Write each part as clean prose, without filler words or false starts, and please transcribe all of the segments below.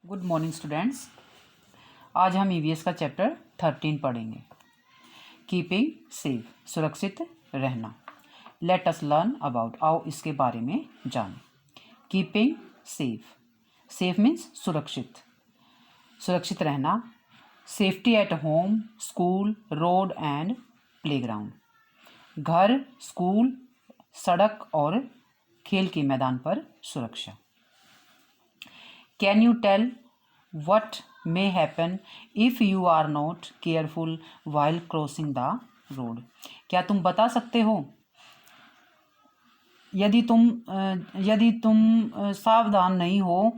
Good morning students. आज हम EVS का चैप्टर 13 पढ़ेंगे। कीपिंग सेफ, सुरक्षित रहना। लेट अस लर्न अबाउट, आओ इसके बारे में जानें। कीपिंग सेफ, सेफ मीन्स सुरक्षित, सुरक्षित रहना। Safety at home, school, road and playground, घर, स्कूल, सड़क और खेल के मैदान पर सुरक्षा। Can you tell what may happen if you are not careful while crossing the road? क्या तुम बता सकते हो यदि तुम सावधान नहीं हो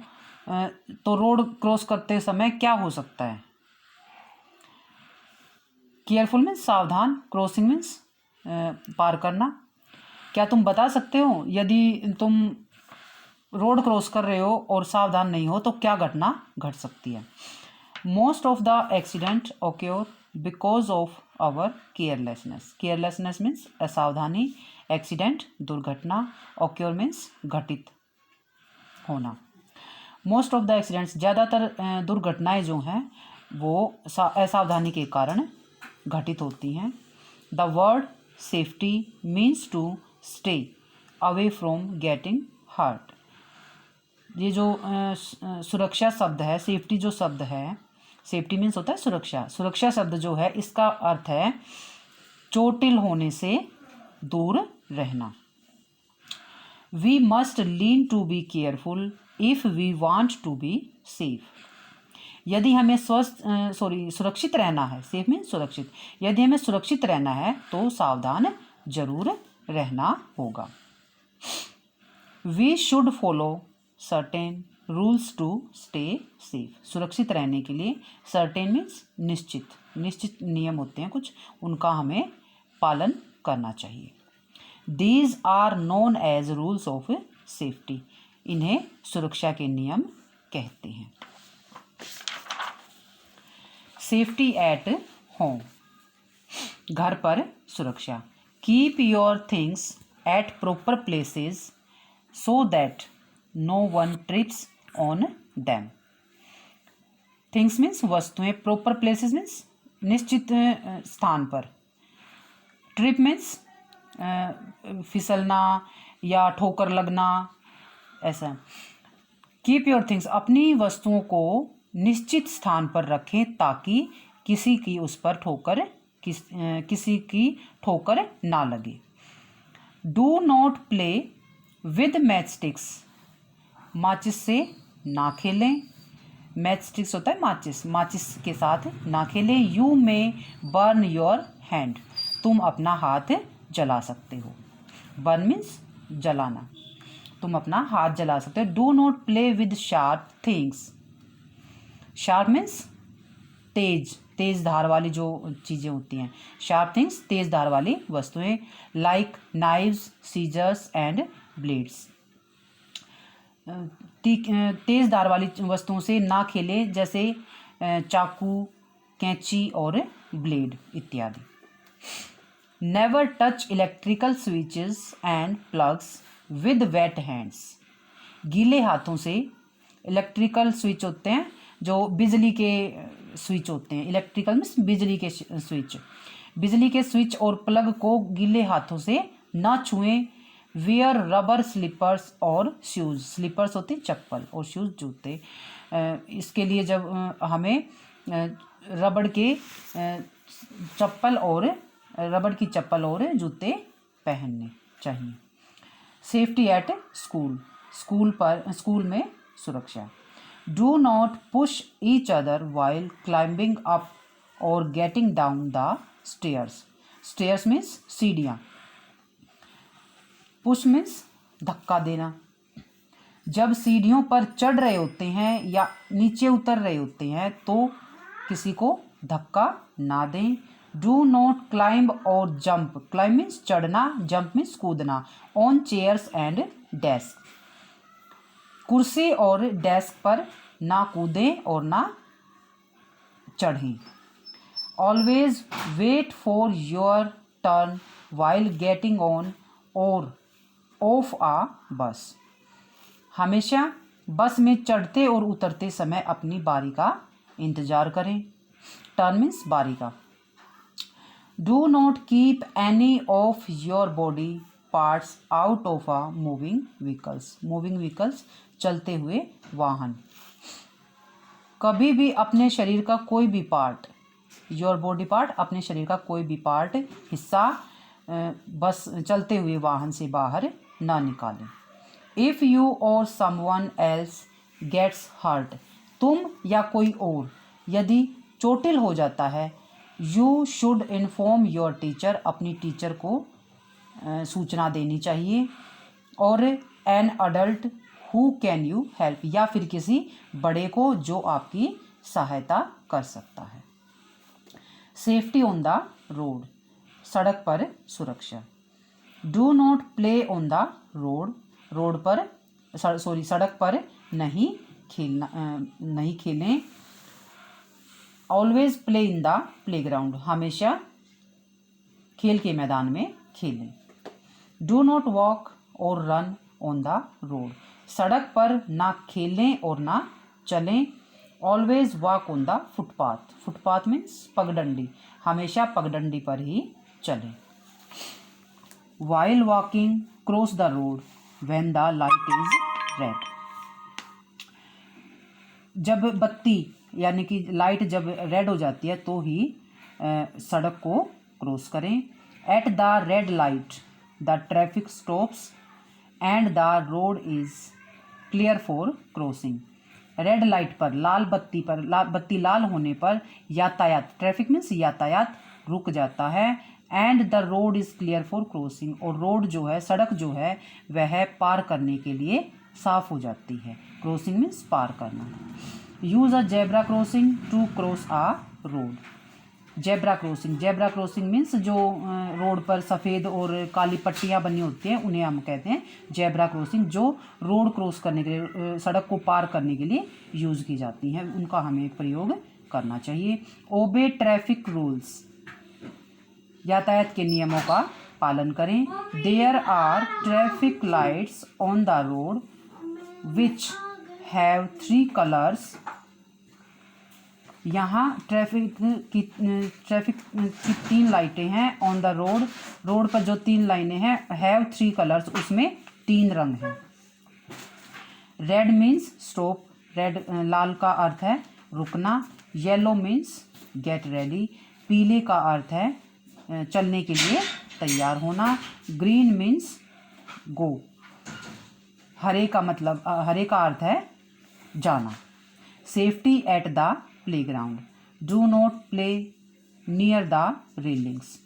तो रोड क्रॉस करते समय क्या हो सकता है। केयरफुल मीन्स सावधान, क्रॉसिंग मीन्स पार करना। क्या तुम बता सकते हो यदि तुम रोड क्रॉस कर रहे हो और सावधान नहीं हो तो क्या घटना घट सकती है। Most of the accident occur because of our carelessness. Carelessness means असावधानी, एक्सीडेंट दुर्घटना, ओक्योर मीन्स घटित होना। मोस्ट ऑफ द एक्सीडेंट्स, ज़्यादातर दुर्घटनाएं जो हैं वो असावधानी के कारण घटित होती हैं। The word safety means to stay away from getting hurt. ये जो सुरक्षा शब्द है, सेफ्टी जो शब्द है, सेफ्टी मीन्स होता है सुरक्षा। सुरक्षा शब्द जो है इसका अर्थ है चोटिल होने से दूर रहना। We must learn to be careful if we want to be safe. यदि हमें सुरक्षित रहना है, सेफ मीन्स सुरक्षित, यदि हमें सुरक्षित रहना है तो सावधान जरूर रहना होगा। We should follow certain rules to stay safe. सुरक्षित रहने के लिए सर्टेन मीन्स निश्चित नियम होते हैं कुछ, उनका हमें पालन करना चाहिए। These are known as rules of safety. इन्हें सुरक्षा के नियम कहते हैं। सेफ्टी एट होम, घर पर सुरक्षा। Keep your things at proper places so that no one trips on them. Things means वस्तुएं, प्रॉपर प्लेसेस मीन्स निश्चित स्थान पर, ट्रिप मीन्स फिसलना या ठोकर लगना, ऐसा। कीप योर थिंग्स, अपनी वस्तुओं को निश्चित स्थान पर रखें ताकि किसी की ठोकर ना लगे। Do not play with match sticks, माचिस से ना खेलें। मैच स्टिक्स होता है माचिस, माचिस के साथ ना खेलें। You may burn your hand, तुम अपना हाथ जला सकते हो। बर्न मीन्स जलाना, तुम अपना हाथ जला सकते हो। Do not play with sharp things. Sharp means तेज धार वाली जो चीज़ें होती हैं। शार्प थिंग्स तेज धार वाली वस्तुएं, like knives, scissors and blades. तेज धार वाली वस्तुओं से ना खेले, जैसे चाकू, कैंची और ब्लेड इत्यादि। Never touch electrical switches and plugs with weight hands. गीले हाथों से, इलेक्ट्रिकल स्विच होते हैं जो बिजली के स्विच होते हैं, इलेक्ट्रिकल मीन्स बिजली के स्विच, बिजली के स्विच और प्लग को गीले हाथों से ना छुएं। वेयर रबर स्लीपर्स और शूज़, स्लीपर्स होते हैं चप्पल और शूज़ जूते। इसके लिए जब हमें रबड़ की चप्पल और जूते पहनने चाहिए। सेफ्टी एट स्कूल, स्कूल में सुरक्षा। Do not push each other while climbing up और getting down the stairs. Stairs means सीढ़ियाँ। पुश मीन्स धक्का देना। जब सीढ़ियों पर चढ़ रहे होते हैं या नीचे उतर रहे होते हैं तो किसी को धक्का ना दें। डू नॉट क्लाइंब और जंप, क्लाइंब मीन्स चढ़ना, जंप मीन्स कूदना। ऑन चेयर्स एंड डेस्क, कुर्सी और डेस्क पर ना कूदें और ना चढ़ें। Always wait for your turn while getting on और ऑफ आ बस। हमेशा बस में चढ़ते और उतरते समय अपनी बारी का इंतजार करें। टर्न मीन्स बारी का। Do not keep any of your body parts out of a moving vehicles. Moving vehicles चलते हुए वाहन। कभी भी अपने शरीर का कोई भी पार्ट, योर बॉडी पार्ट, अपने शरीर का कोई भी पार्ट, हिस्सा बस चलते हुए वाहन से बाहर ना निकालें। इफ़ यू और समवन एल्स गेट्स हर्ट, तुम या कोई और यदि चोटिल हो जाता है, you should inform your teacher, अपनी टीचर को सूचना देनी चाहिए। और an adult who can you help, या फिर किसी बड़े को जो आपकी सहायता कर सकता है। सेफ्टी ऑन द रोड, सड़क पर सुरक्षा। Do not play on the road, road पर सड़क पर नहीं खेलें। Always play in the playground, हमेशा खेल के मैदान में खेलें। डू नॉट वॉक और रन ऑन द रोड, सड़क पर ना खेलें और ना चलें। Always walk on the footpath, footpath means पगडंडी, हमेशा पगडंडी पर ही चलें। While walking cross the road when the light is red, जब बत्ती यानी कि लाइट जब रेड हो जाती है तो ही सड़क को क्रॉस करें। At the red light the traffic stops and the road is clear for crossing, red light पर, लाल बत्ती पर, बत्ती लाल होने पर यातायात, ट्रैफिक मीन्स यातायात, रुक जाता है। And the road is clear for crossing, और रोड जो है, सड़क जो है, वह पार करने के लिए साफ हो जाती है। क्रॉसिंग मीन्स पार करना। Use a zebra crossing to cross a road, zebra crossing, zebra crossing means जो रोड पर सफ़ेद और काली पट्टियाँ बनी होती हैं उन्हें हम कहते हैं जेब्रा क्रॉसिंग, जो रोड क्रॉस करने के लिए, सड़क को पार करने के लिए यूज़ की जाती हैं, उनका हमें प्रयोग करना चाहिए। ओबे ट्रैफिक रूल्स, यातायात के नियमों का पालन करें। There are traffic lights on the road which have 3 colours, यहाँ ट्रैफिक की 3 लाइटें हैं। ऑन द रोड, रोड पर जो 3 लाइनें हैं, हैव 3 कलर्स, उसमें 3 रंग हैं। रेड मीन्स स्टॉप, रेड लाल का अर्थ है रुकना। येलो मीन्स गेट रेडी, पीले का अर्थ है चलने के लिए तैयार होना। ग्रीन मीन्स गो, हरे का मतलब, हरे का अर्थ है जाना। Safety at the playground, do not play near the railings,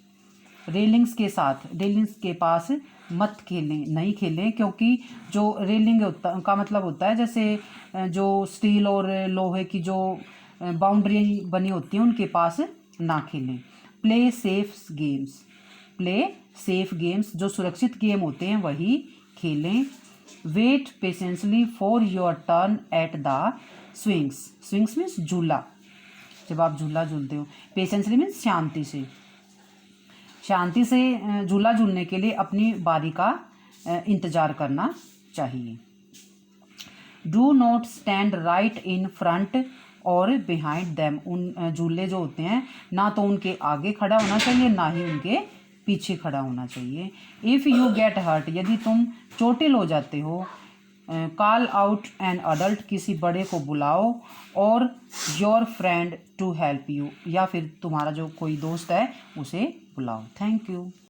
railings के साथ, रेलिंग्स के पास मत खेलें, नहीं खेलें, क्योंकि जो रेलिंग का मतलब होता है जैसे जो स्टील और लोहे की जो बाउंड्री बनी होती हैं उनके पास ना खेलें। Play safe games, play safe games, जो सुरक्षित गेम होते हैं वही खेलें। Wait patiently for your turn at the swings, swings means झूला, जब आप झूला झूलते हो। पेशेंसली मीन्स शांति से, शांति से झूला झूलने के लिए अपनी बारी का इंतज़ार करना चाहिए। Do not stand right in front और बिहाइंड देम, उन झूले जो होते हैं ना तो उनके आगे खड़ा होना चाहिए ना ही उनके पीछे खड़ा होना चाहिए। इफ़ यू गेट हर्ट, यदि तुम चोटिल हो जाते हो, कॉल आउट एन अडल्ट, किसी बड़े को बुलाओ, और your friend to help you, या फिर तुम्हारा जो कोई दोस्त है उसे बुलाओ। Thank you.